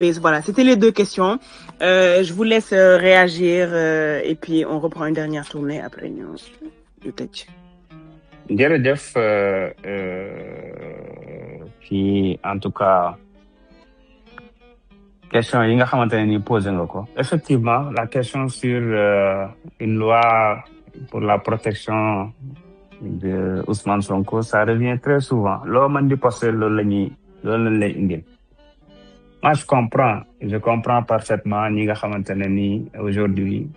Voilà, c'était les deux questions. Je vous laisse réagir et puis on reprend une dernière tournée après ñu tëj. jërëjëf ci en tout cas question yi nga xamante ne ni posé nga ko effectivement la question sur une loi pour la protection de Ousmane Sonko ça revient très souvent loo mën di posté loolu lañ lay indil. Moi je comprends parfaitement ñi nga xamante ne ni aujourd'hui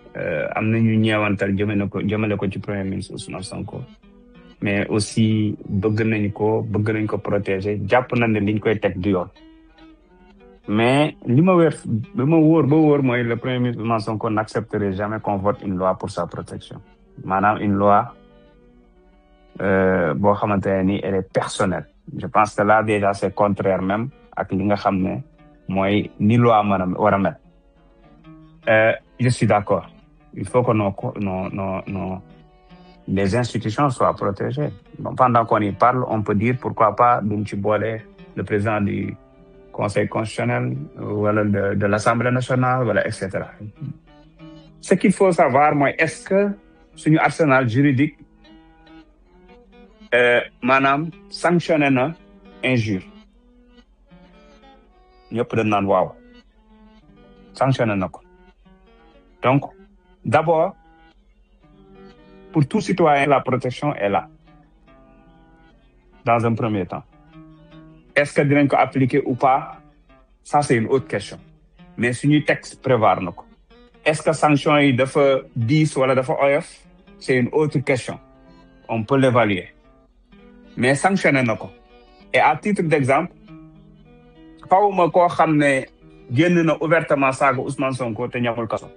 am nañu ñeewantal jëmale ko ci premier ministre Ousmane Sonko mais aussi bëgg nañ ko protéger jàpp nañ ne liñ koy teg du yoon mais li ma wóor mooy le premier ministre Ousmane Sonko n'accepterait jamais qu'on vote une loi pour sa protection maanaam une loi boo xamante ne ni elle est personnelle je pense que là déjà c'est contraire même ak li nga xam ne mooy ni loi war a mel je suis d'accord il faut que les institutions soient protégées. Bon, pendant qu'on y parle, on peut dire pourquoi pas duñ ci boole le président du Conseil constitutionnel wala de l'Assemblée nationale wala etc. Ce qu'il faut savoir mooy est-ce que suñu arsenal juridique maanaam sanctionné na injure ñëpp dañ naan waaw sanctionné na ko donc d'abord pour tout citoyen, la protection est là. Dans un premier temps. Est-ce que dinañ ko appliquer ou pas? Ça, c'est une autre question. Mais suñuy texte prévoir na ko. Est-ce que sanction yi dafa diis wala dafa oyof? C'est une autre question. On peut l'évaluer. Mais sanctionné na ko. Et à titre d'exemple, xawma koo xam ne génn na ouvertement saaga Ousmane Sonko te ñamul kaso.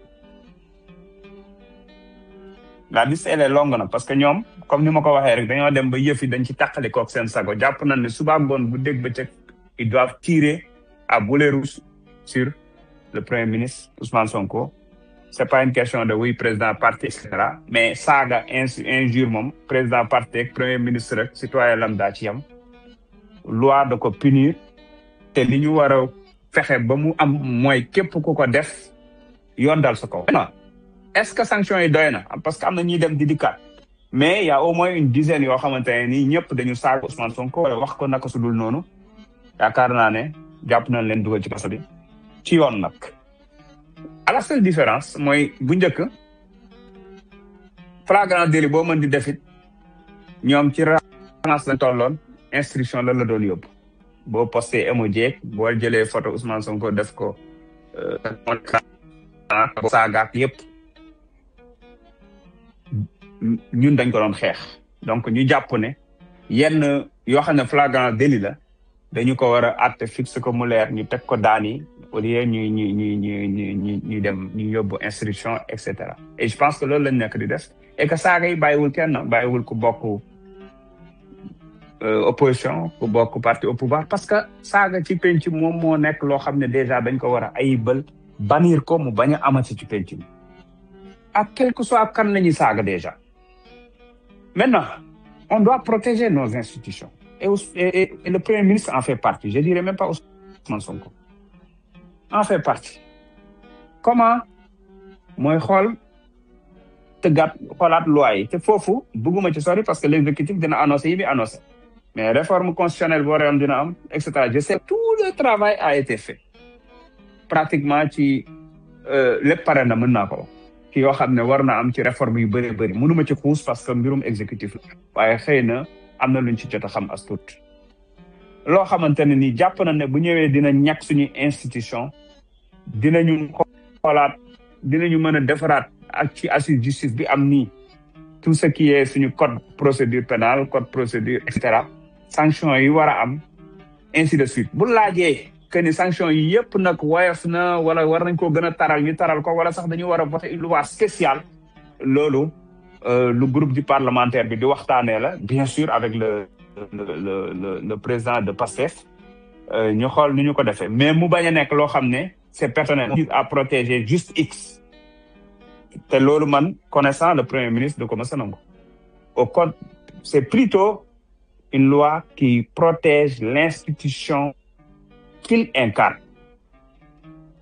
La liste elle est longue na parce que ñoom comme ni ma ko waxee rek dañoo dem ba yëf yi dañ ci tàqali koog seen sago jàpp nañ ne suba ngoon bu dégg bëccëg ils doivent tirer à boulet rouge sur le premier ministre Ousmane Sonko. C'est pas une question de oui président parti et cetera mais saaga injure moom président parti ak premier ministre rek citoyen lambda ci yam loi da ko punir te li ñu war a fexe ba mu am mooy képp ku ko def yoon dal sa kaw. Est-ce que sanction yi doy na parce que am na ñuy dem di dikkaat mais il y a au moins une dizaine yoo xamante ne nii ñëpp dañu saaga Ousmane Sonko wala wax ko naka su dul noonu yaakaar naa ne jàpp nañ leen dugal ci kaso bi ci yoon nag. À la seule différence mooy bu njëkk flagrant délit boo mën di defit ñoom ci raxas lañ tolloon instruction la doon yóbbu boo posté emoji boo jëlee photo Ousmane Sonko def ko saagaak yëpp. ñun dañ ko doon xeex donc ñu jàpp ne yenn yoo xam ne flagrant délit la dañu ko war a àtte fixe ko mu leer ñu teg ko daan yi au lieu ñuy dem ñu yóbbu instruction et cetera et je pense que loolu lañ nekk di def et que saaga yi bàyyiwul kenn bàyyiwul ku bokk opposition ku bokk parti au pouvoir parce que saaga ci penc moom moo nekk loo xam ne déjà dañ ko war a ayibal bannir ko mu bañ a amati ci penc mi ak quel que soit kan la ñuy saaga déjà. Maintenant, on doit protéger nos institutions. Et le Premier ministre en fait partie. Je dirais même pas Ousmane Sonko. En fait partie. Comment mooy xool xoolaat loi yi te foofu bëgguma ci sori parce que l'exécutif dina annoncé yi bi annoncé. Mais réforme constitutionnelle boo reyoon dina am et cetera. Je sais tout le travail a été fait. Pratiquement ci lépp pare na mën naa ko wax. ki yoo xam ne war na am ci réforme yu bëri mënuma ci xuus parce que mbirum exécutif la waaye xëy na am na luñ ci jot a xam as tuut loo xamante ne nii jàpp na ne bu ñëwee dina ñàkk suñu institution dinañu xoolaat dinañu mën a defaraat ak ci assise justice bi am nii tout ce qui est suñu code procédure pénale code procédure et cetera sanction yi war a am ainsi de suite bu laajee que ni sanction yi yëpp nag woyof na wala war nañ koo gën a taral ñu taral ko wala sax dañu war a voter une loi spéciale loolu lu groupe du parlementaire bi di waxtaanee la bien sûr avec le président de PASTEF ñu xool nu ñu ko defee mais mu bañ a nekk loo xam ne c'est personnel à protéger juste X te loolu man connaissant le premier ministre de ko mës a nangu au code c'est plutôt une loi qui protège l'institution qu'il incarne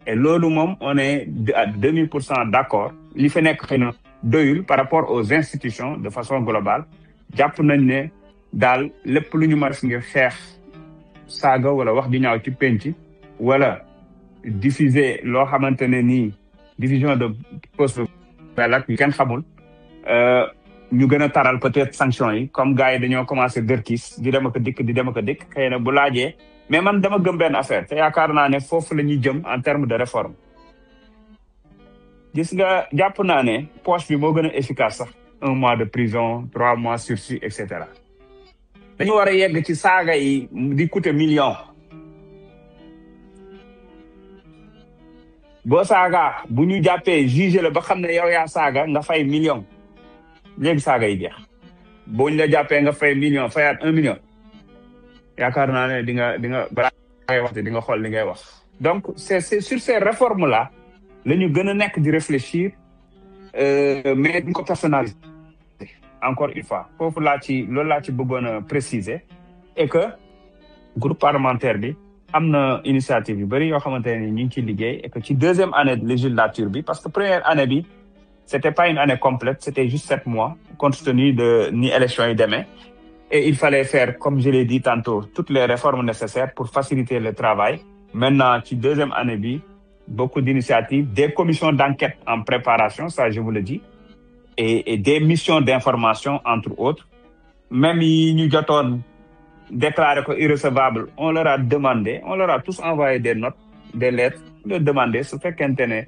et loolu moom on est à 2000% d'accord li fi nekk xëy na doyul par rapport aux institutions de façon globale jàpp nañ ne daal lépp lu ñu mën ngir xeex saaga wala wax di ñaaw ci penc wala diffuser loo xamante ne nii diffusion de post ak yu kenn xamul ñu gën a taral peut-être sanctions yi comme gars yi dañoo commencé dërkiis di dem ak a dikk xëy na bu laajee mais man dama gëm benn affaire te yaakaar naa ne foofu la ñuy jëm en termes de réforme gis nga jàpp naa ne poche bi moo gën a efficace sax 1 mois de prison 3 mois sursis et cetera dañu war a yegg ci saaga yi di coûter million boo saaga bu ñu jàppee juge la ba xam ne yow yaa saaga nga fay million léegi saaga yi jeex boo ñu la jàppee nga fay million fayaat 1 million yaakaar naa ne di nga balaa ngay wax di nga xool li ngay wax donc c'est sur ces réformes là la ñu gën a nekk di réfléchir mais duñ ko personnaliser encore une fois foofu loolu laa ci bëggoon a préciser et que groupe parlementaire bi am na initiative yu bëri yoo xamante ne ñu ngi ciy liggéey et que ci deuxième année de législature bi parce que première année bi c'était pas une année complète c'était juste 7 mois compte tenu de ni élection yi demee et il fallait faire comme je l'ai dit tantôt toutes les réformes nécessaires pour faciliter le travail maintenant ci deuxième année bi beaucoup d'initiatives des commissions d'enquête en préparation ça je vous le dis et des missions d'information entre autres même yi ñu jotoon déclaré ko irrecevable on leur a tous envoyé des notes des lettres leur demander su fekkente ne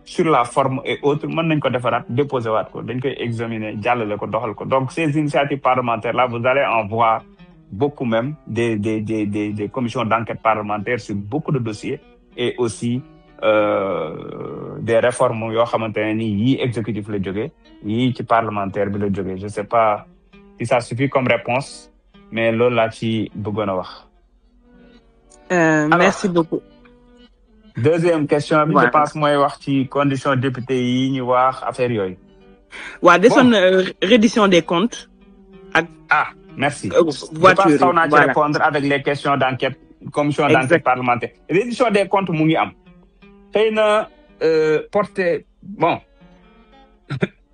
sur la forme et autres mën nañ ko defaraat déposer waat ko dañ koy examiner jàllale ko doxal ko donc ces initiatives parlementaires là vous allez en voir beaucoup même des commissions d'enquête parlementaires sur beaucoup de dossiers et aussi des réformes yoo xamante ne ni yii exécutif la jógee yii ci parlementaire bi la jógee je sais pas si ça suffit comme réponse mais loolu laa ci bëggoon a wax. Merci beaucoup. Deuxième question bi je pense mooy wax ci conditions député yi ñu wax affaire yooyu. waaw desoon reddition des comptes ak. merci. voiture je pense xaw naa ci répondre avec les questions d'enquête. commission d'enquête parlementaire. reddition des comptes mu ngi am. xëy na porté bon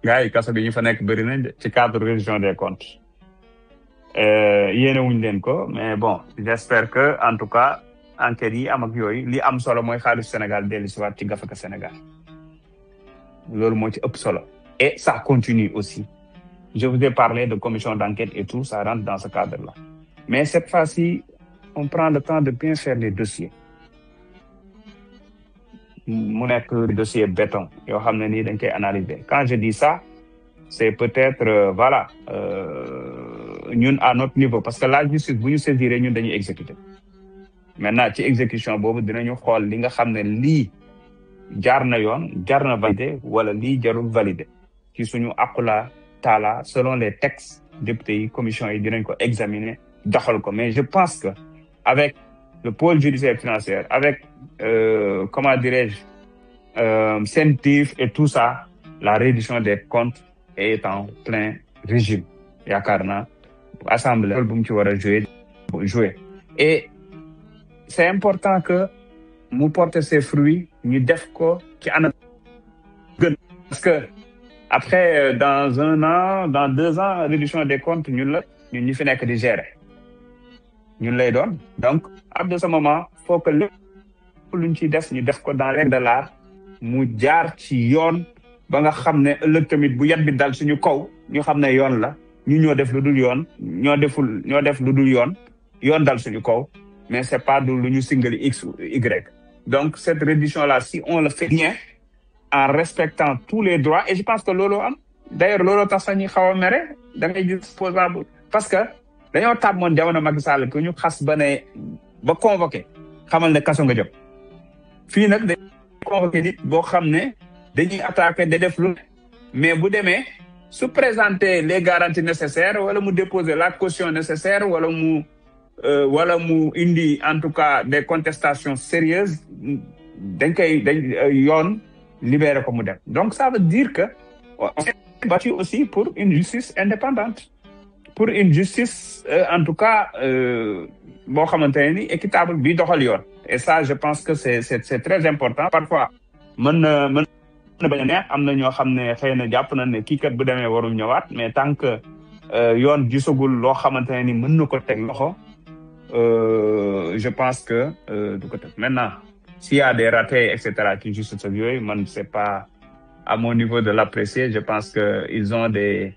gars yi kaso bi ñu fa nekk bëri nañ ci cadre reddition des comptes yéene wuñ leen ko mais bon j'espère que en tout cas enquêtes yi am ak yooyu li am solo mooy xaalis Sénégal dellu si waat ci gafaka Sénégal loolu moo ci ëpp solo et ça continue aussi je vous ai parlé de commission d'enquête et tout ça rentre dans ce cadre-là mais cette fois-ci on prend le temps de bien faire les dossiers mu nekk dossier béton yoo xam ne nii dañ koy analyser quand je dis ça c'est peut-être voilà ñun à notre niveau parce que la justice bu ñu saisir ñun dañuy exécuter maintenant ci exécution boobu dinañu xool li nga xam ne lii jaar na yoon jaar na valider wala lii jarul valider ci suñu aqula taala selon les textes députés yi commission yi dinañ ko examiner doxal ko mais je pense que avec le pôle judiciaire financier avec comment dirais-je CENTIF et tout ça la reddition des comptes est en plein régime yaakaar naa assemblée bu mu ci war a jouer et c'est important que mu porter ses fruits ñu def ko ci anam gën parce que après dans 1 an dans 2 ans reddition des comptes ñun ñu fi nekk di gérer ñun lay doon donc à ce moment faut que lépp luñ ciy def ñu def ko dans les règles de l'art mu jaar ci yoon ba nga xam ne ëllëg tamit bu yat bi dal suñu kaw ñu xam ne yoon la ñu ñoo def lu dul yoon ñoo def lu dul yoon dal suñu kaw mais c'est pas du lu ñu singali X ou Y donc cette reddition là si on le fait bien en respectant tous les droits et je pense que looloo am d'ailleurs looloo tax sax ñuy xaw a mere da ngay gis posable parce que dañoo tàmmoon jamono Macky Sall que ñu xas ba convoqué xamal ne kaso nga jëm fii nag dañ convoqué nit boo xam ne dañuy attaqué da def lu mais bu demee su présenter les garanties nécessaires wala mu déposer la caution nécessaire wala mu indi en tout cas des contestations sérieuses dañ yoon libérer ko mu dem donc ça veut dire que on s'est battu aussi pour une justice indépendante pour une justice en tout cas boo xamante ne ni équitable bi doxal yoon. Et ça je pense que c'est très important. Parfois mën na bañ a neex am na ñoo xam ne xëy na jàpp nañ ne kii kat bu demee warul ñëwaat, mais tant que yoon gisagul loo xamante ne ni mën na ko teg loxo je pense que du ko teg. Maintenant s'il y a des ratés et cetera ci justice ak yooyu man c'est pas à mon niveau de l'apprécier. Je pense que ils ont des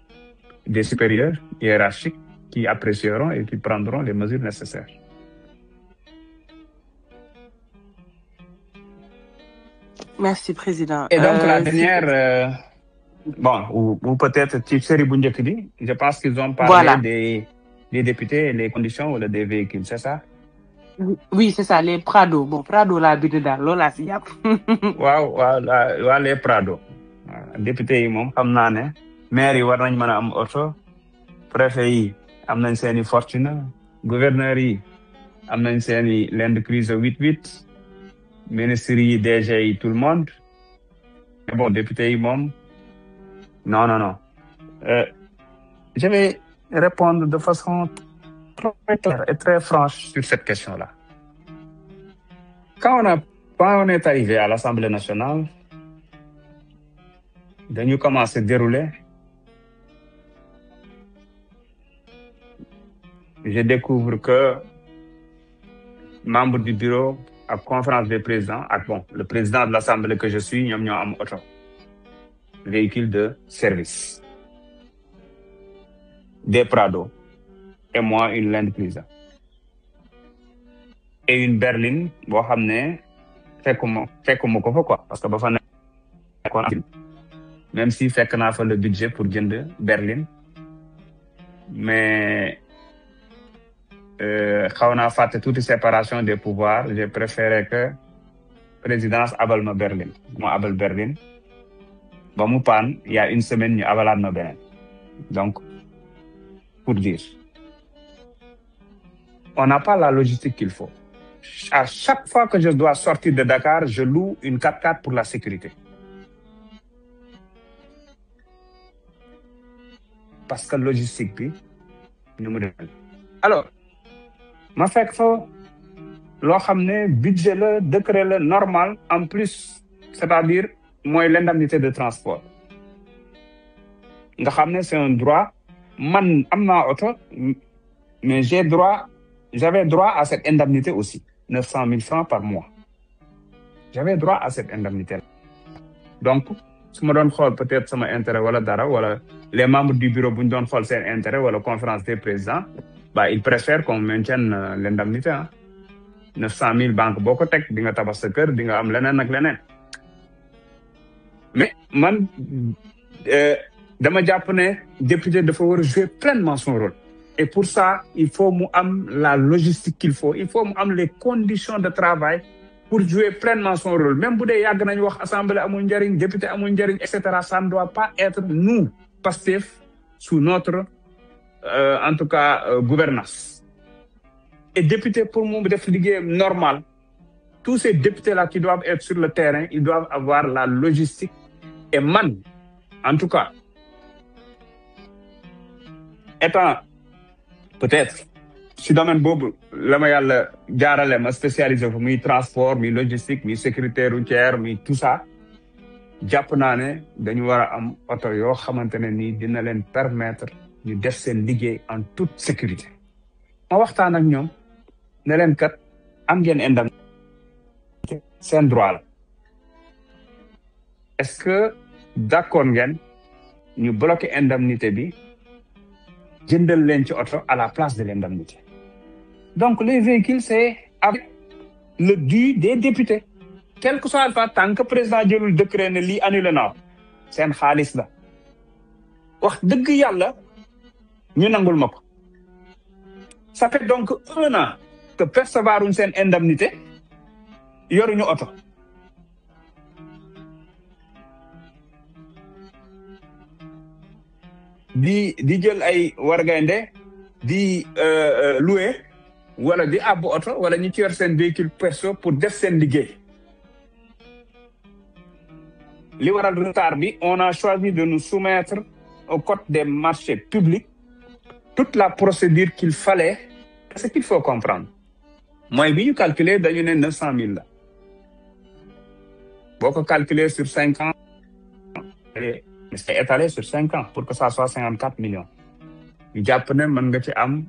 supérieurs hiérarchiques qui apprécieront et qui prendront les mesures nécessaires. Merci président. Et donc la dernière bon ou peut-être ci série bu njëkk bi je pense qu'ils ont parlé Voilà. des députés et les conditions wala des véhicules, c'est ça? Oui, c'est ça, les Prado. Bon, Prado laa bind daal loolu laa si yàpp. waaw les Prado. Député yi moom xam naa ne maire yi war nañ mën a am oto, préfet yi am nañ seeni fortune, gouverneur yi am nañ seeni Land Cruiser 88, ministres yi DG yi tout le monde. Mais bon député yi moom non. Je vais répondre de façon très claire et très franche sur cette question-là. Quand on est arrivé à l'Assemblée nationale, dañu commencé dérouler. Je découvre que membre du bureau à conférence des présidents ak le président de l'Assemblée que je suis ñoom ñoo am oto, véhicule de service, des Prado et moi une Land Cruiser et une berline boo xam ne fekkuma ko fa quoi, parce que ba fa nekkoon même si fekk naa fa le budget pour jënd berline, mais xaw naa fàtte tuuti séparation des pouvoirs. J'ai préféré que présidence abal ma berline, moo abal berline ba mu paan il y a une semaine ñu abalaat ma beneen. Donc pour dire on n'a pas la logistique qu'il faut. À chaque fois que je dois sortir de Dakar, je loue une 4x4 pour la sécurité. Parce que logistique bi ñu mu demee. Alors ma fekk fa loo xam ne budget la, décret la normal en plus, c'est-à-dire mooy l'indemnité de transport nga xam ne c'est un droit. Man am naa oto mais j'avais droit à cette indemnité aussi, 900 000 francs par mois. J'avais droit à cette indemnité. Donc su ma doon xool peut-être sama intérêt wala dara, wala les membres du bureau bu ñu doon xool seen intérêt wala conférence des présidents, ils préfèrent qu'on maintienne l'indemnité. 900 000 banque boo ko teg di nga tabax sa kër, di nga am leneen ak leneen. Mais man dama jàpp ne député dafa war a jouer pleinement son rôle. Et pour ça il faut mu am la logistique qu'il faut, il faut mu am les conditions de travail pour jouer pleinement son rôle. Même bu dee yàgg nañu wax assemblée amul njariñ, député amul njariñ, et cetera, ça ne doit pas être nous Pastef sous notre en tout cas gouvernance. Et député pour mu def liggéeyam normal, tous ces députés-là qui doivent être sur le terrain, ils doivent avoir la logistique. Et man en tout cas étant peut-être si domaine boobu la ma yàlla jaarale ma spécialisé fa, muy transport, muy logistique, muy sécurité routière, muy tout ça, jàpp naa ne dañu war a am oto yoo xamante ne nii dina leen permettre ñu def seen liggéey en toute sécurité. Ma waxtaan ak ñoom ne leen kat am ngeen indemnité, seen droit la. Est-ce que d'accord ngeen ñu bloquer indemnité bi, jëndal leen ci oto à la place de l'indemnité? Donc les véhicules c'est avec le dû des députés, quel que soit le temps, tant que président jëlul décret ne lii annulé naa seen xaalis la. Wax dëgg yàlla ñu nangul ma ko. Ça fait donc 1 an que percevoir seen indemnité, yoruñu oto. di jël ay wargaynde di louer wala di àbb oto wala ñu ci yor seen véhicule perso pour def seen liggéey. Li waral retard bi, on a choisi de nous soumettre au code des marchés publics toute la procédure qu'il fallait. Ce qu'il faut comprendre mooy bi ñu calculer dañu ne 900 000 la boo ko calculer sur 5 ans c'est étalé sur 5 ans pour que ça soit 54 millions ñu jàpp ne mën nga ci am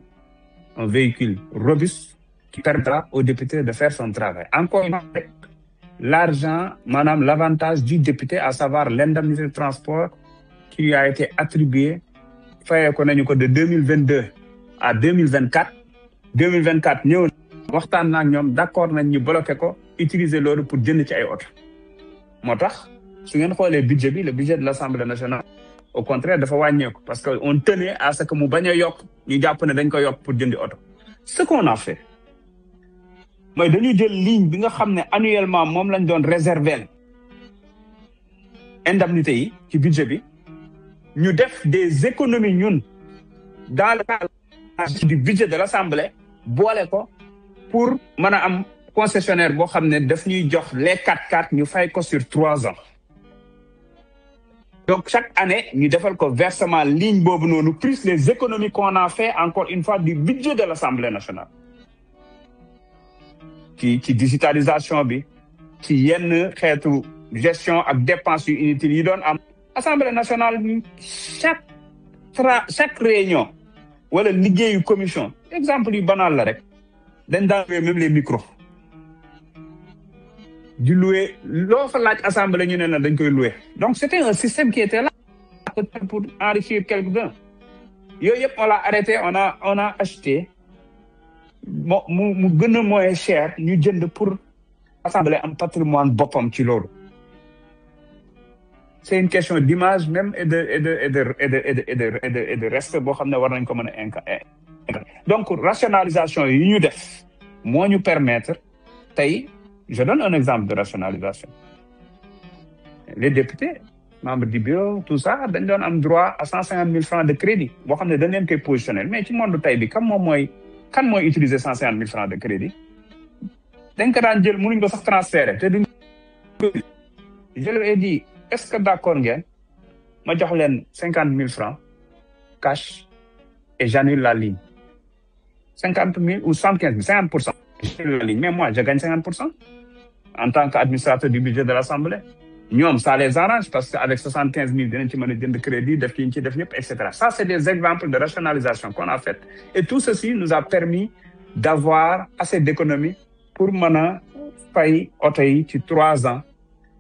un véhicule robuste qui permettra au député de faire son travail. Encore une fois, l'argent, madame, l'avantage du député, à savoir l'indemnité de transport qui a été attribuée de 2022 à 2024. 2024, nous avons d'accord nous bloqué ko utiliser l'euro pour jënd ci ay auto. Motax su ngeen xolé budget bi, le budget de l'Assemblée nationale au contraire dafa wañéku parce que on tenait à ce que mu baña yok ñu japp ne dañ ko yok pour jëndi auto. Ce qu'on a fait mooy dañu jël ligne bi nga xam ne annuellement moom lañ doon réserver indemnité yi ci budget bi ñu def des économies ñun dans le cadre du budget de l'Assemblée boole ko pour mën a am concessionnaire boo xam ne daf ñuy jox les 4x4 ñu fay ko sur 3 ans. Donc chaque année ñu defal ko versement ligne boobu noonu plus les économies qu'on a fait encore une fois du budget de l'Assemblée nationale. ci digitalisation bi ci yenn xeetu gestion ak dépenses yu inutiles yi doon am Assemblée nationale chaque réunion wala liggéeyu commission exemple yu banal la rek dañ daan louer même les micros di louer loo fa laaj assemblée ñu ne la dañ koy louer donc c'était un système qui était là pour enrichir quelqu'un yooyu yëpp on l'a arrêté on a acheté mu gën a moins cher ñu jënd pour assemblée am patrimoine boppam ci loolu c'est une question d'image même et de respect boo xam ne war nañ ko mën a donc rationalisation yi ñu def moo ñu permettre tey je donne un exemple de rationalisation les députés membres du bureau tout ça dañ doon am droit à 150 000 francs de crédit boo xam ne dañ leen koy positionnel mais ci monde tey bi kan mooy utiliser 150 000 francs de crédit dañ ko daan jël mënuñ ko sax transférer te duñ je leur ai dit est-ce que d'accord ngeen ma jox leen 50 000 francs cash et j'annule la ligne 50 000 ou 75 000 50%. J'annule la ligne mais moi je gagne 50% en tant qu'administrateur du budget de l'Assemblée. ñoom ça les arrange parce que avec 75 000 dinañ ci mën a jënd crédit def ci def yëpp et cetera. Ça c'est des exemples de rationalisation qu'on a fait et tout ceci nous a permis d'avoir assez d'économie pour mën a fay oto yi ci 3 ans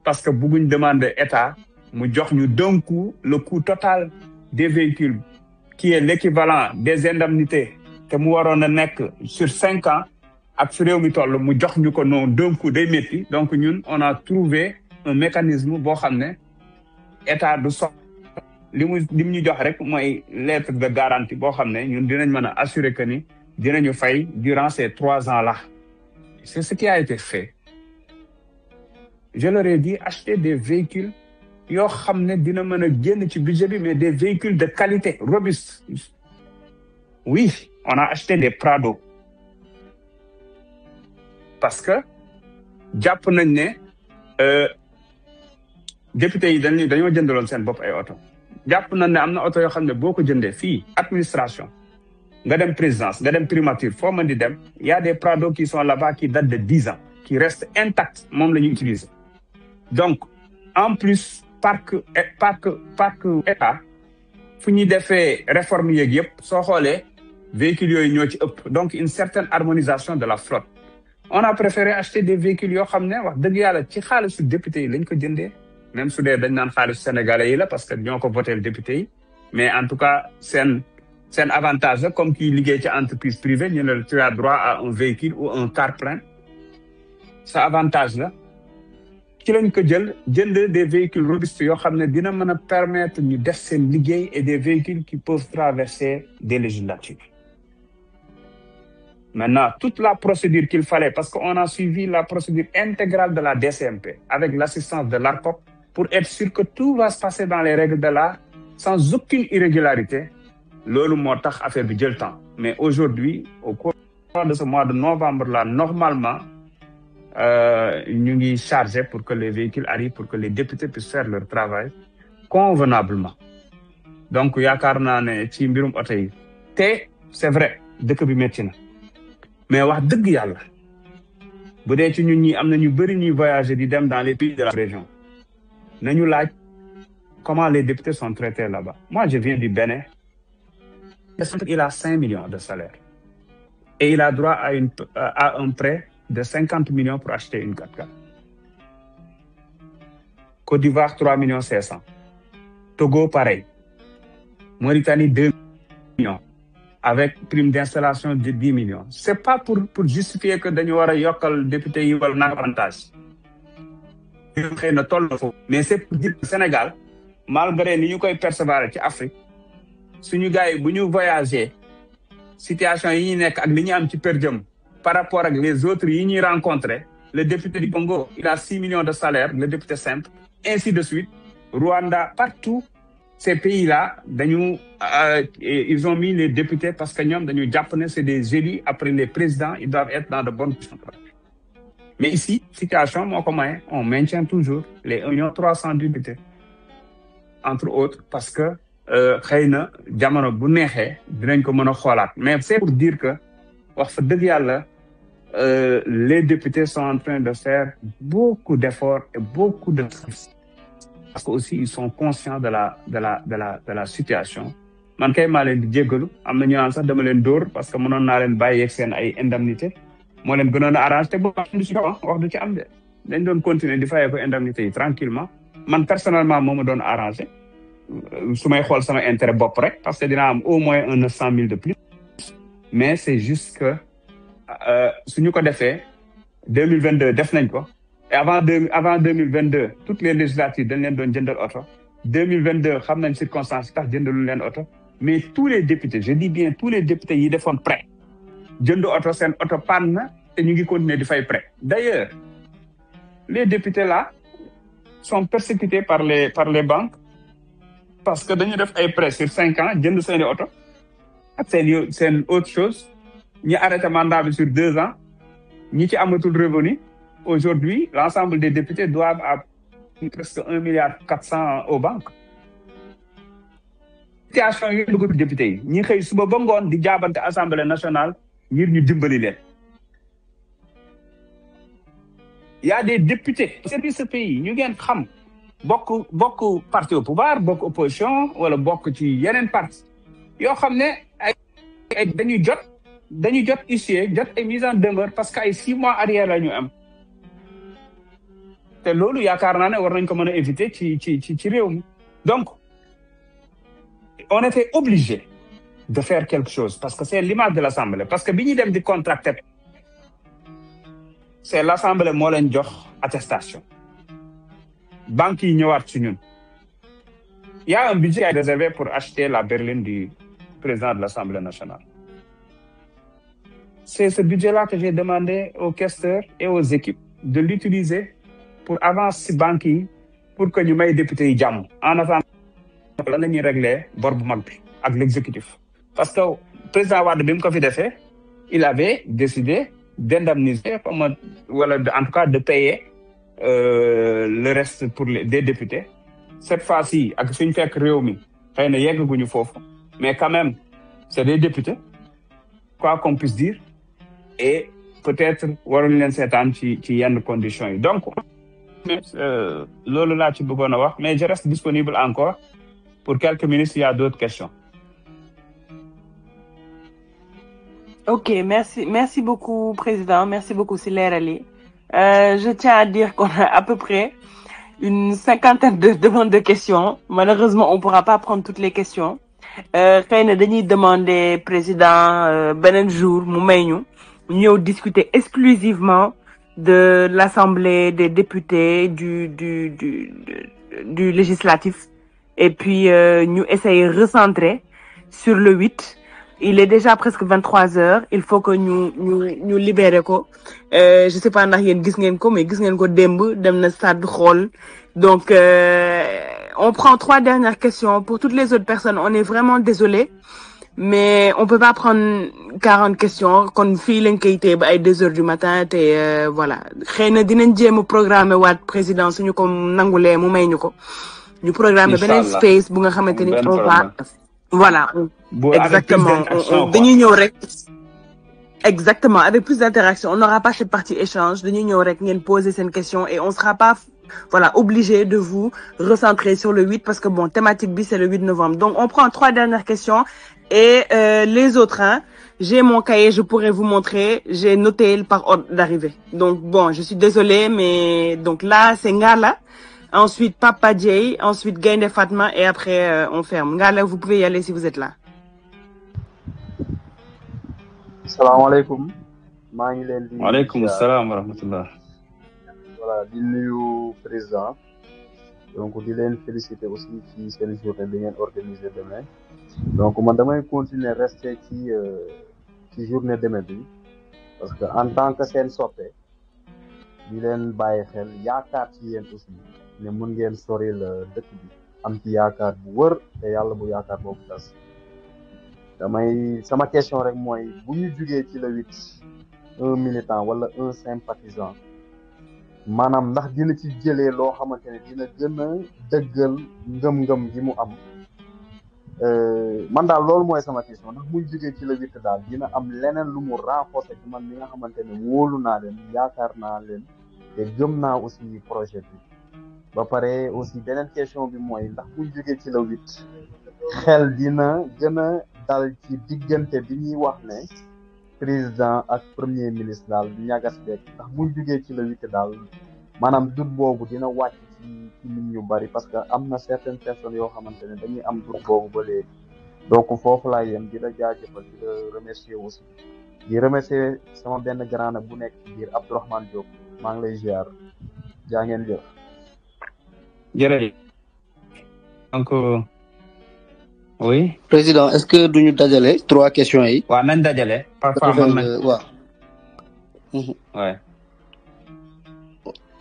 parce que bëgguñ demander état mu jox ñu d'un coup le coût total des véhicules qui est l'équivalent des indemnités te mu waroon a nekk sur 5 ans ak su réew mi toll mu jox ñu ko noonu d'un coup day métti donc ñun on a trouvé un mécanisme boo xam ne état du sox li mu ñu jox rek mooy lettre de garantie boo xam ne ñun dinañ mën a assurer que ni dinañu fay durant ces 3 ans là. C'est ce qui a été fait. Je leur ai dit acheter des véhicules yoo xam ne dina mën a génn ci budget bi mais des véhicules de qualité robustes. Oui, on a acheté des Prado parce que jàpp nañ ne député yi dañoo jëndaloon seen bopp ay oto jàpp nañ ne am na oto yoo xam ne boo ko jëndee fii administration nga dem présidence nga dem primature foo mën di dem y a des Prado qui sont là-bas qui datent de 10 ans qui restent intacts moom la ñu utiliser donc en plus parc état fu ñuy defee réforme yeeg yëpp soo xoolee véhicules yooyu ñoo ci ëpp donc une certaine harmonisation de la flotte on a préféré acheter des véhicules yoo xam ne wax dëgg yàlla ci xaalisu député yi lañ ko jëndee même su dee dañ naan xaalisu sénégalais yi la parce que ñoo ko voté député yi mais en tout cas seen avantage la comme kii liggéey ci entreprise privée ñu ne tu as droit à un véhicule ou un car plein sa avantage la ci lañ ko jënd des véhicules robustes yoo xam ne dina mën a permettre ñu def seen liggéey et des véhicules qui peuvent traverser des législatures. Maintenant, toute la procédure qu'il fallait, parce qu'on a suivi la procédure intégrale de la DCMP avec l'assistance de l'ARCOP pour être sûr que tout va se passer dans les règles de l'art sans aucune irrégularité. Lolo moo tax affaire bi jël temps. Mais aujourd'hui, au cours de ce mois de novembre-là, normalement, ñu ngi chargé pour que les véhicules arrivent, pour que les députés puissent faire leur travail convenablement. Donc, yaakaar naa ne ci mbirum oto yi te c'est vrai dëkk bi métti na mais wax dëgg yàlla bu dee ci ñun ñi am na ñu bëri ñuy voyager di dem dans les pays de la région nañu laaj comment les députés sont traités là-bas. Moi, je viens du Bénin. Il a 5 millions de salaire. Et il a droit à un prêt de 50 millions pour acheter une 4x4. Côte d'Ivoire, 3 millions 500. Togo, pareil. Mauritanie, 2 millions. Avec prime d'installation de 10 millions. C'est pas pour justifier que dañu war a yokkal député yi wala nanga avantage. Xëy na toll na foofu. Mais c'est pour dire que Sénégal, malgré ni ñu koy percevoir ci Afrique, suñu gars yi bu ñu voyager situation yi ñu nekk ak li ñu am ci per diem par rapport ak les autres yi ñuy rencontrer, le député du Congo, il a 6 millions de salaire, le député simple, ainsi de suite. Rwanda, partout, ces pays-là, ils ont mis les députés parce que ñoom dañu jàpp ne c'est des élus, après les présidents, ils doivent être dans de bonnes conditions. Mais ici, situation moo ko maye, on maintient toujours les 1,3 million députés. Entre autres, parce que xëy na jamono bu neexee dinañ ko mën a xoolaat. Mais c'est pour dire que wax fa dëgg yàlla les députés sont en train de faire beaucoup d'efforts et beaucoup de parce que aussi ils sont conscients de la situation. Man kay maa leen di jéggalu am na ñu naan sax dama leen dóor parce que mënoon naa leen bàyyi ak seen ay indemnité moo leen gënoon a arrangé te boo wax du ci am de dañ doon continuer di fayee ko indemnité yi tranquillement man personnellement moo ma doon arrangé su may xool sama intérêt bopp rek parce que dinaa am au moins 900 000 de plus mais c'est juste que suñu ko defee 2022 def nañ ko et avant 2022 toutes les législatives dañ leen doon jëndal oto 2022 xam nañ circonstances tax jëndaluñ leen oto mais tous les députés je dis bien tous les députés yi defoon prêt jënd oto seen oto panne na te ñu ngi continuer di fay prêt. D'ailleurs les députés là sont persécutés par les banques parce que dañu def ay prêt sur 5 ans jënd seeni oto ak seen autre chose ñi arrêté mandat bi sur 2 ans ñi ci amatul revenu. Aujourd'hui, l'ensemble des députés doivent à presque 1,4 milliard aux banques. Situation yi dugg député yi ñi xëy suba ba ngoon di jaabante assemblée nationale ngir ñu dimbali leen. Il y a des députés qui servent ce pays ñu ngeen xam bokk parti au pouvoir bokk opposition wala bokk ci yeneen parti yoo xam ne ay dañuy jot huissier jot ay mise en demeure parce que ay 6 mois arrière la ñu am. te loolu yaakaar naa ne war nañ ko mën a éviter ci réew mi donc on était obligé de faire quelque chose parce que c'est l'image de l'Assemblée parce que bi ñuy dem di contracter c'est l'Assemblée moo leen jox attestation banques yi ñëwaat ci ñun il y a un budget réservé pour acheter la berline du président de l'Assemblée nationale. C'est ce budget-là que j'ai demandé aux questeurs et aux équipes de l'utiliser pour avancer ci banques yi pour que ñu may député yi jàmm en attendant lan la ñuy régler bor bu mag bi ak l'exécutif parce que président Wade bi mu ko fi defee il avait décidé d'indemniser wala en tout cas de payer le reste pour des députés cette fois-ci ak suñu fekk réew mi xëy na yeggaguñu foofu mais quand même c'est des députés quoi qu'on puisse dire et peut-être waruñu leen seetaan ci yenn conditions yi donc loolu laa ci bëggoon a wax mais je reste disponible encore pour quelques minutes s'il y a d'autres questions. Ok, merci beaucoup président, merci beaucoup si leeral yi. Je tiens à dire qu'on a à peu près une 50aine de demandes de questions. Malheureusement, on pourra pas prendre toutes les questions. Xëy na dañuy demander président beneen jour mu may ñu ñëw discuter exclusivement de l'Assemblée des députés du législatif et puis ñu essayer recentrer sur le 8. Il est déjà presque 23 heures. Il faut que ñu libérer ko. Je sais pas ndax yéen gis ngeen ko mais gis ngeen ko démb dem na stade xool. Donc on prend 3 dernières questions. Pour toutes les autres personnes, on est vraiment désolé. Mais on peut pas prendre 40 questions. Kon fii lañ koy téye ba ay 2 heures du matin te voilà. Xëy na dinañ jéem a programmer waat président suñu ko nangulee mu may ñu ko. Ñu programmer beneen space bu nga xamante ni on va Voilà. Avec plus d'interaction, dañuy ñëw rek. Exactement, avec plus d'interaction. On n'aura pas cette partie échange. Dañuy ñëw rek ngeen poser cette question et on sera pas obligé de vous recentrer sur le 8 parce que bon, thématique B, c'est le 8 novembre. Donc, on prend 3 dernières questions et les autres, j'ai mon cahier, je pourrais vous montrer. J'ai noté par ordre d'arrivée. Donc, bon, je suis désolée, mais donc là, c'est Ngala. Ensuite, Papa Jay. Ensuite, Gaïnde Fatma. Et après, on ferme. Ngala, vous pouvez y aller si vous êtes là. salaamaaleykum maa ngi leen di. waaleykum salaam wa rahmatullah. voilà di nuyu président donc di leen féliciter aussi ci seen journée bi ngeen organiser demain donc man damay continuer rester ci journée demain bi parce que en tant que seen soppe di leen bàyyi xel yaakaar ci yéen aussi ne mun ngeen soril dëkk bi am ci yaakaar bu wër te yàlla bu yaakaar boobu tas. sama question rek mooy bu ñu jugee ci le 8 un militant wala un sympathisant maanaam ndax dina ci jëlee loo xamante ne dina gën a dëggal ngëm-ngëm gi mu am man daal loolu mooy sama question ndax bu ñu jugee ci le 8 daal dina am leneen lu mu renforcer ci man mi nga xamante ne wóolu naa leen yaakaar naa leen te gëm naa aussi projet bi ba pare aussi beneen question bi mooy ndax bu ñu jugee ci le 8 xel dina gën a dal ci diggante bi ñuy wax ne président ak premier ministre daal ñagas beeg ndax buñ jugee ci le 8 daal maanaam dut boobu dina wàcc ci nit ñu bari parce que am na certaines personnes yoo xamante ne dañuy am dut boobu ba léegi donc foofu laa yem di la jaajëfal di la remercier aussi di remercier sama benn grand bu nekk ci biir Abdourahmane Diop maa ngi lay ziar jaa ngeen jëf. jërëjëf donc. oui. président est-ce que duñu dajale 3 questions yi. waaw nañ dajale. parfois man waaw. ouais.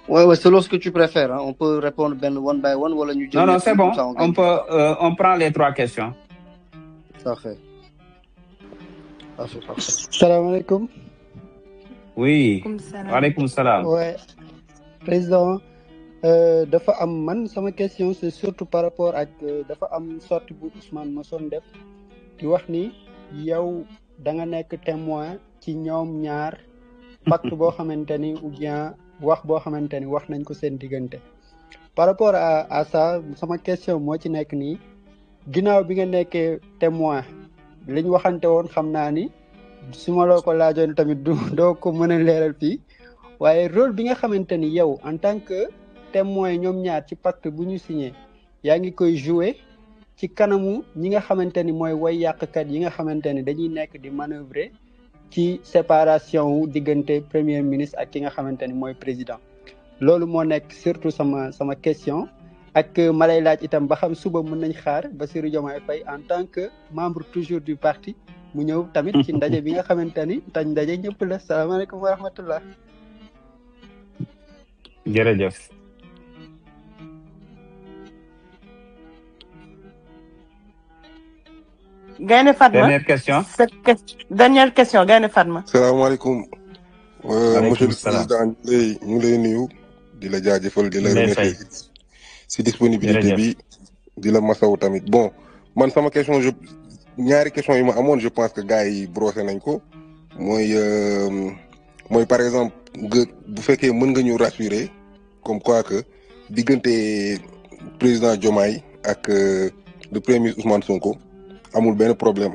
ouais selon ce que tu préfères hein. On peut répondre one by one wala ñu. non c'est bon on prend les 3 questions. Parfait. salaamaaleykum. oui. waaleykum salaam. ouais président. dafa am man sama question c'est surtout par rapport ak dafa am sortie bu Ousmane Masson def di wax ni yow da nga nekk témoin ci ñoom ñaar pacte boo xamante ni ou bien wax boo xamante ni wax nañ ko seen diggante par rapport à ça sama question moo ci nekk nii ginnaaw bi nga nekkee témoin liñ waxante woon xam naa ni su ma la ko laajoon tamit doo ko mën a leeral fii waaye rôle bi nga xamante ni yow en tant que témoin ñoom ñaar ci pacte bu ñu signé yaa ngi koy jouer ci kanamu ñi nga xamante ni mooy way yàqkat yi nga xamante ni dañuy nekk di manœuvrer ci séparation wu diggante premier ministre ak ki nga xamante ni mooy président loolu moo nekk surtout sama question ak ma lay laaj itam ba xam suba mën nañ xaar Bassirou Diomaye Faye en tant que membre toujours du parti mu ñëw tamit ci ndaje bi nga xamante ni tañ ndaje ñëpp la salaamaaleykum wa rahmatullah. jërëjëf. Gaïnde Fatma dernière question Gaïnde Fatma. salaamaaleykum. monsieur le président ñu ngi lay nuyu di la jaajëfal di la remercier si disponibilité bi di la masawu tamit bon man sama question ñaari question yi ma amoon je pense que gars yi brossé nañ ko mooy par exemple bu fekkee mën nga ñu rassurer comme quoi que diggante président Diomaye ak le premier ministre Ousmane Sonko amul benn problème.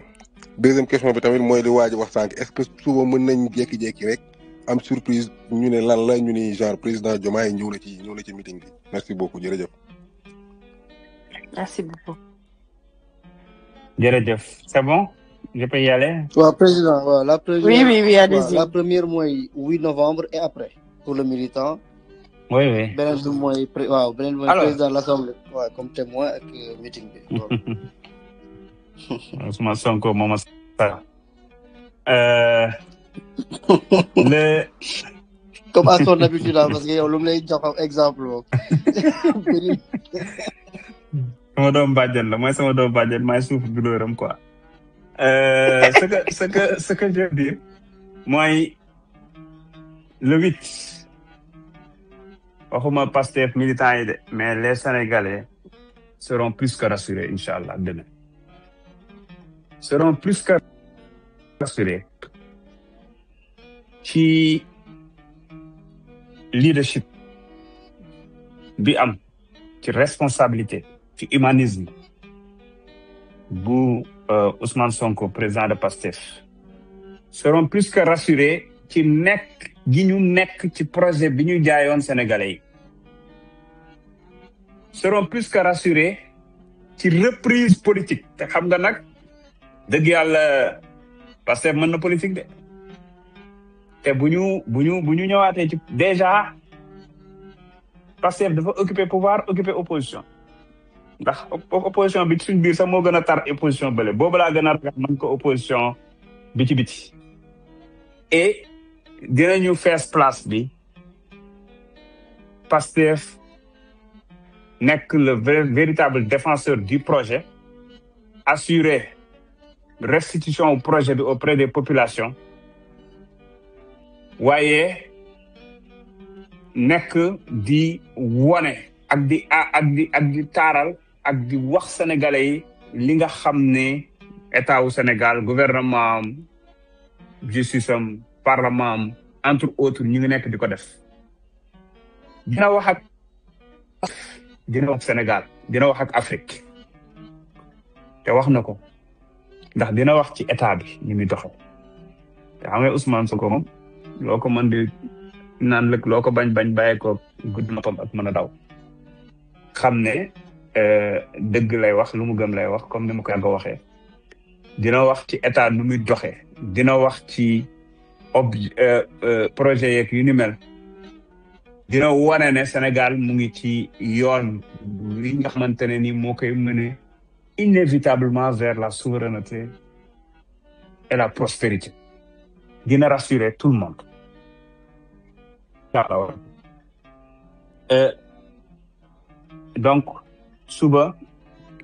Deuxième question bi tamit mooy li waaj wax sànq est-ce que suba mën nañ jékki-jékki rek am surprise ñu ne lan la ñu ni genre président Diomaye ñëw na ci meeting bi merci beaucoup jërëjëf. Merci beaucoup. jërëjëf c'est bon je peux y aller. waaw président waaw la première. oui allez-y. La première mooy 8 novembre et après pour le militant. oui. beneen bi mooy président de l'Assemblée. waaw comme témoin ak meeting bi. Ousmane Sonko moom comme à son habitude parce que yow lu mu lay jox exemple boobu. sama doom bàjjen la mooy sama doom bàjjen maay suuf douleur am quoi. ce que je veux dire mooy le 8 waxuma Pastef militant yi de mais les Sénégalais seront plus que rassurés incha allah demain seront plus que rassurés ci leadership bi am ci responsabilité ci humanisme bu Ousmane Sonko président de Pastef seront plus que rassurés ci nekk gi ñu nekk ci projet bi ñu jaayoon Sénégalais yi seront plus que rassurés ci reprise politique te xam nga nag dëgg yàlla Pastef mën na politique de te bu ñu ñëwaatee ci déjà Pastef dafa occuper pouvoir occuper opposition ndax opposition bi suñ biir sax moo gën a tar opposition bële boobu laa gën a ragal man ko opposition bi ci biti et dinañu fees place bi Pastef nekk le véritable défenseur du projet assurer restitution au projet bi auprès des populations waaye nekk di wone ak di taaral ak di wax sénégalais yi li nga xam ne état wu Sénégal gouvernement am justice am parlement am entre autres ñu ngi nekk di ko def dina wax Sénégal dina wax ak Afrique te wax na ko ndax dina wax ci état bi ni muy doxal te xam nga Ousmane Sonko moom loo ko mën di naan lëkk loo ko bañ bàyyi ko gudd noppam ak mën a daw xam ne dëgg lay wax lu mu gëm lay wax comme ni ma ko yàgg a waxee dina wax ci état nu muy doxee dina wax ci projet yeeg yu ni mel dina wane ne Sénégal mu ngi ci yoon li nga xamante ne ni moo koy mener inévitablement vers la souveraineté et la prospérité dina rassurer tout le monde donc suba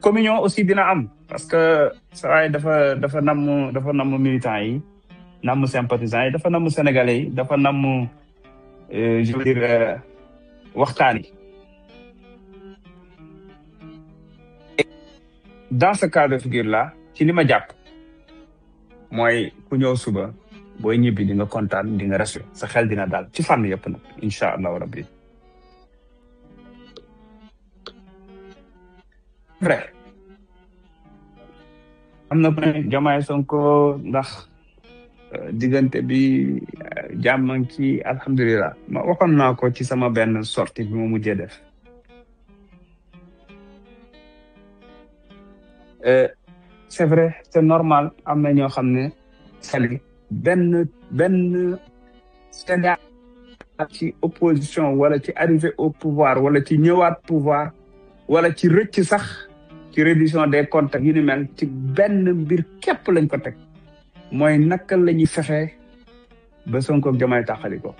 communion aussi dina am parce que saa dafa namm militants yi namm sympathisants yi dafa namm sénégalais yi dafa namm je veux dire waxtaan yi dans ce cas de figure là ci li ma jàpp mooy ku ñëw suba booy ñibbi di nga kontaan di nga rassuré sa xel dina daal ci fànn yëpp nag incha allahu rabbi vrai am na Diomaye Sonko ndax diggante bi jàmm ci alhamdulilah ma waxoon naa ko ci sama benn sortie bi ma mujjee def c'est vrai c'est normal am na ñoo xam ne sali benn Sénégal ci opposition wala ci arrivé au pouvoir wala ci ñëwaat pouvoir wala ci rëcc sax ci reddition des comptes yu ni mel ci benn mbir képp lañ ko teg mooy naka la ñuy fexe ba Sonko ak Diomaye taxali ko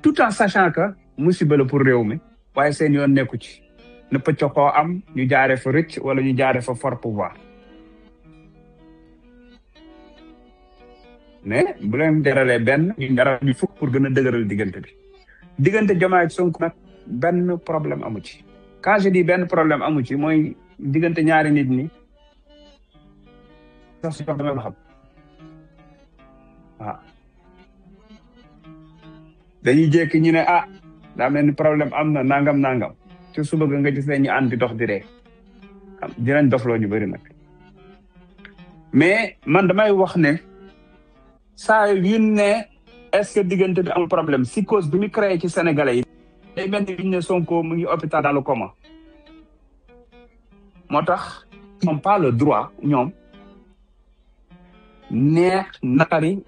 tout en sachant que musiba la pour réew mi waaye seen yoon nekku ci na pëcc koo am ñu jaare fa rëcc wala ñu jaare fa fort pouvoir mais bu leen jaralee benn ñu jaral ñu fukk pour gën a dëgëral diggante Diomaye ak Sonko nag benn problème amu ci quand je dis benn problème amu ci mooy diggante ñaari nit ñi sax si problème la xam waaw dañuy jékki ñu ne daa mel ni problème am na nangam ci suba ga nga gis ne ñu ànd di dox di ree dinañ dofloo ñu bëri nag mais man damay wax ne saa yu ne est-ce que diggante bi amul problème psychose bi ñu créé ci Sénégalais yi day mel ni ñu ne Sonko mu ngi hôpital dans le coma moo tax ils n'ont pas le droit ñoom neex naqari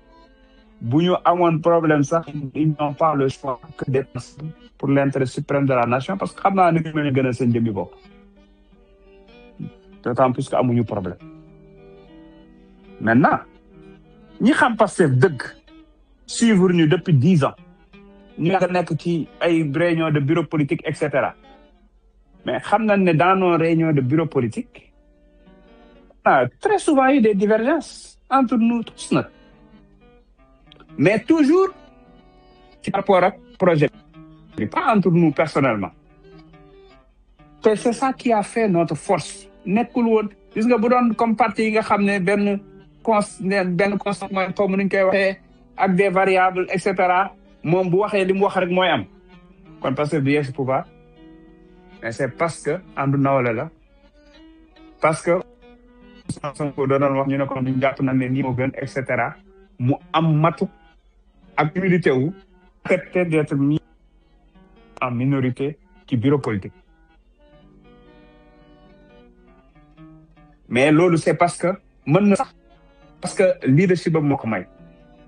bu ñu amoon problème sax ils n'ont pas le choix que d'être pour l'intérêt suprême de la nation parce que xam naa ne ñu gën a seen jëmmi bopp d'autant plus que amuñu problème maintenant ñi xam Pastef dëgg suivre ñu depuis 10 ans ñu nga nekk ci ay réunion de bureau politique et cetera mais xam nañ ne dans nos réunions de bureau politique très souvent il y a des divergences entre nous tous nag mais toujours ci rapport ak projet bi pas entre nous personnellement te c'est ça qui a fait notre force nekkul woon gis nga bu doon comme parti yi nga xam ne benn constat mooy comme nuñ koy waxee ak des variables et cetera moom bu waxee li mu wax rek mooy am kon parce que du yegg si pouvoir mais c'est parce que àndu nawle la parce que Sonko doon wax ñu ne ko ñu jàpp na ne nii moo gën et cetera mu am matu ak humilité wu accepter d'être mis en minorité ci bureau politique mais loolu c'est parce que mën na sax parce que leadership moo ko may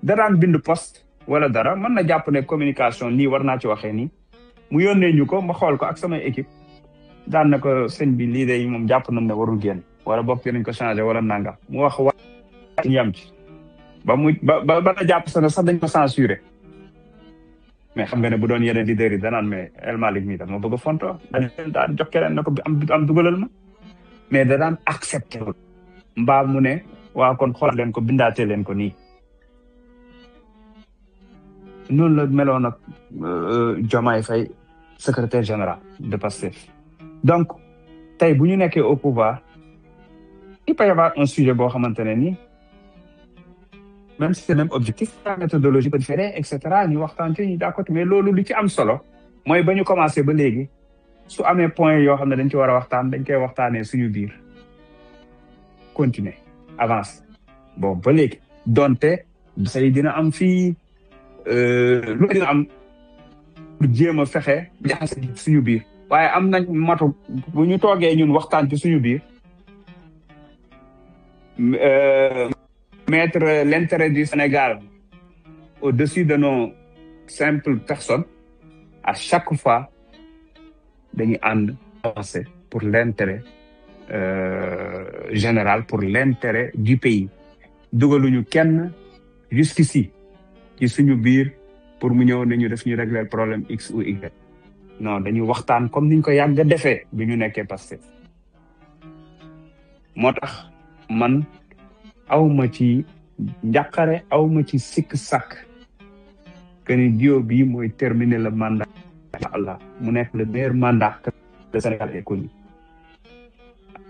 da daan bind poste wala dara mën na jàpp ne communication nii war naa ci waxee nii mu yónnee ñu ko ma xool ko ak samay équipe daan na ko sëñ bi lii de moom jàpp nañ ne warul génn wala bokk nañ ko changé wala nangam mu wax ñu yam ci ba na jàpp sax dañ ko censuré mais xam nga ne bu doon yeneen leader yi danaan mais El Malick mii dama bëgg a fonto daan jox keneen na ko am dugalal ma mais da daan accepté loolu mbaa mu ne waa kon xoolal leen ko bindaatee leen ko nii noonu la meloon ak Diomaye Faye secrétaire général de Pastef donc tey bu ñu nekkee au pouvoir il peut y avoir un sujet boo xamante ne nii même si c'est le même objectif la méthodologie peut différer et cetera ñu waxtaan ci ñu d'accord mais loolu li ci am solo mooy ba ñu commencé ba léegi su amee point yoo xam ne dañ ci war a waxtaan dañ koy waxtaanee suñu biir continuer avancer bon ba léegi donte say dina am fii lu dina am jéem a fexe jaxase suñu biir waaye am nañ matu bu ñu toogee ñun waxtaan ci suñu biir mettre l'intérêt du Sénégal au-dessus de nos simples personnes à chaque fois dañuy ànd avancer pour l'intérêt général pour l'intérêt du pays dugaluñu kenn jusqu'ici ci suñu biir pour mu ñëw ne ñu def ñu régler problème X ou Y non dañuy waxtaan comme niñ ko yàgg a defee bi ñu nekkee Pastef moo tax man awma ci njàqare awma ci sikk sàkk que ni dio bii mooy terminer le mandat incha allah mu nekk le meilleur mandat que le Sénégal ait connu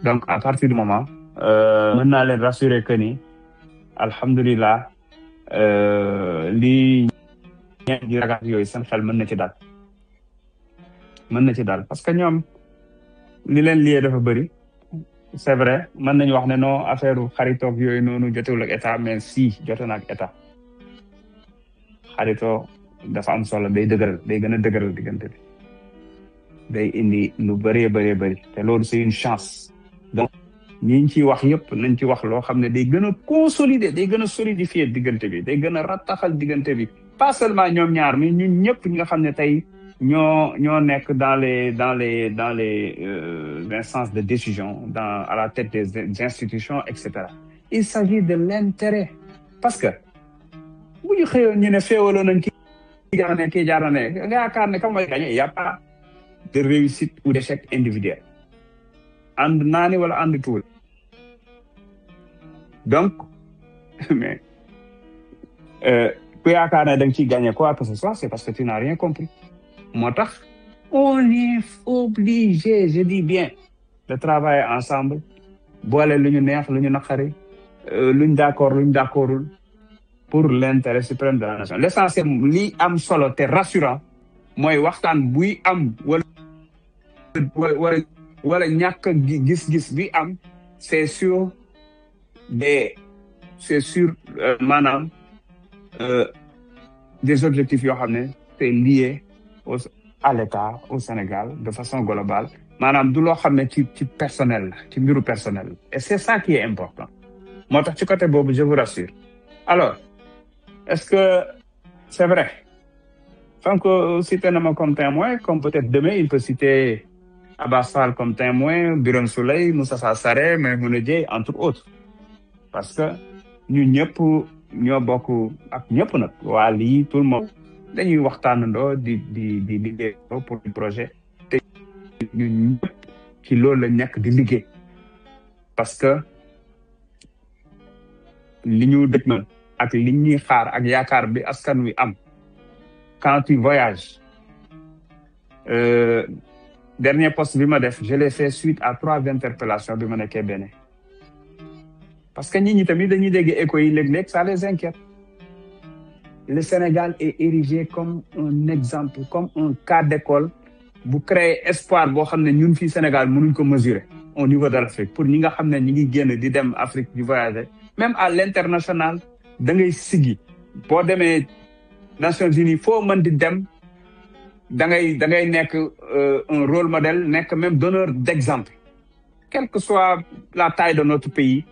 donc à partir du moment mën naa leen rassurer que ni alhamdulilah lii ñeen di ragal yooyu seen xel mën na ci daal parce que ñoom li leen liyee dafa bëri c'est vrai mën nañu wax ne non affaire xaritoog yooyu noonu jotewul ak état mais si jote na ak état xaritoo dafa am solo day gën a dëgëral diggante bi day indi lu bëree bëri te loolu c'est une chance donc ñi ciy wax yëpp nañ ci wax loo xam ne day gën a consolider day gën a solidifier diggante bi day gën a rattaxal diggante bi pas seulement ñoom ñaar mais ñun ñëpp ñi nga xam ne tey ñoo nekk dans les instances de décision à la tête des institutions et cetera il s'agit de l'intérêt parce que bu ñu xëyoon ñu ne féewaloo nañ kii jaar na ne nga yaakaar ne kam mooy gagné y a pas de réussite ou d'échec individuel ànd naa ni wala ànd tuul donc mais ku yaakaar ne da nga ciy gagné quoi que ce soit c'est parce que tu n'as rien compris moo tax on est obligé je dis bien de travailler ensemble boole lu ñu neex lu ñu naqari luñ d'accord luñ d'accordul pour l'intérêt suprême de la nation l'essentiel li am solo te rassurant mooy waxtaan buy am wala ñàkk gis-gis bi am c'est sur maanaam des objectifs yoo xam ne c'est lié à l'État au Sénégal de façon globale maanaam du loo xam ne ci personnel la ci mbiru personnel et c'est ça qui est important moo tax ci côté boobu je vous rassure alors est-ce que c'est vrai Sonko cité na ma comme témoin comme peut-être demain il peut citer Abass Fall comme témoin Birame Souleye Moustapha Sarré Maïmouna Dièye entre autres parce que ñu ñëpp ñoo bokk ak ñëpp nag waa lii tout le monde dañuy waxtaanandoo di liggéey pour le projet te ñu ñëpp ci loolu la nekk di liggéey parce que li ñu dëgmal ak li ñuy xaar ak yaakaar bi askan wi am quand tu voyages dernier poste bi ma def je l'ai fait suite à 3 interpellations bi ma nekkee Bénin parce que nit ñi tamit dañuy dégg écho yi léeg-léeg ça les inquiète. Le Sénégal est érigé comme un exemple, comme un cas d'école bu créer espoir boo xam ne ñun fii Sénégal mënuñ ko mesurer au niveau de l'Afrique pour ñi nga xam ne ñi ngi génn di dem Afrique di voyager même à l'international da ngay siggi boo demee Nations Unies foo mën di dem da ngay nekk un rôle modèle nekk même donneur d'exemple quelle que soit la taille de notre pays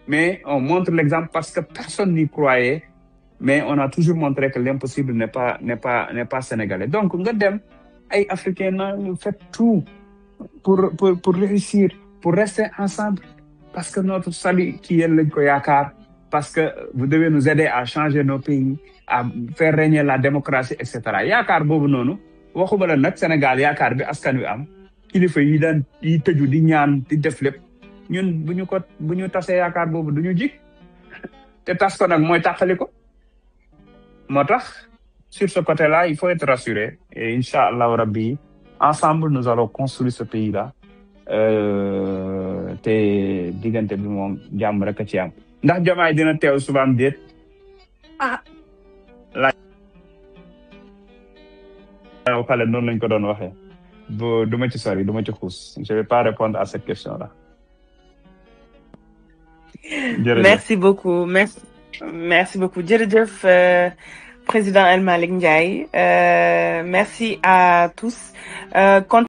mais on montre l'exemple parce que personne n'y croyait mais on a toujours montré que l'impossible n'est pas sénégalais donc nga dem ay africains na fait tout pour réussir pour rester ensemble parce que notre salut ci yéen lañ ko yaakaar parce que vous devez nous aider à changer nos pays à faire régner la démocratie et cetera yaakaar boobu noonu waxuma la nag Sénégal yaakaar bi askan wi am kilifa yi daan yi tëju di ñaan di def lépp ñun bu ñu tasee yaakaar boobu du ñu jig te tas ko nag mooy tàqali ko moo tax sur ce côté-là il faut être rassuré et inch'Allah rabbi ensemble nous allons construire ce pays-là te diggante bi moom jàmm rek a ci am ndax Diomaye dina teew suba am déet xale noonu lañ ko doon waxee du ma ci sori du ma ci xuus je vais pas répondre à cette question-là. Merci beaucoup jërëjëf président El Malick Ndiaye merci à tous.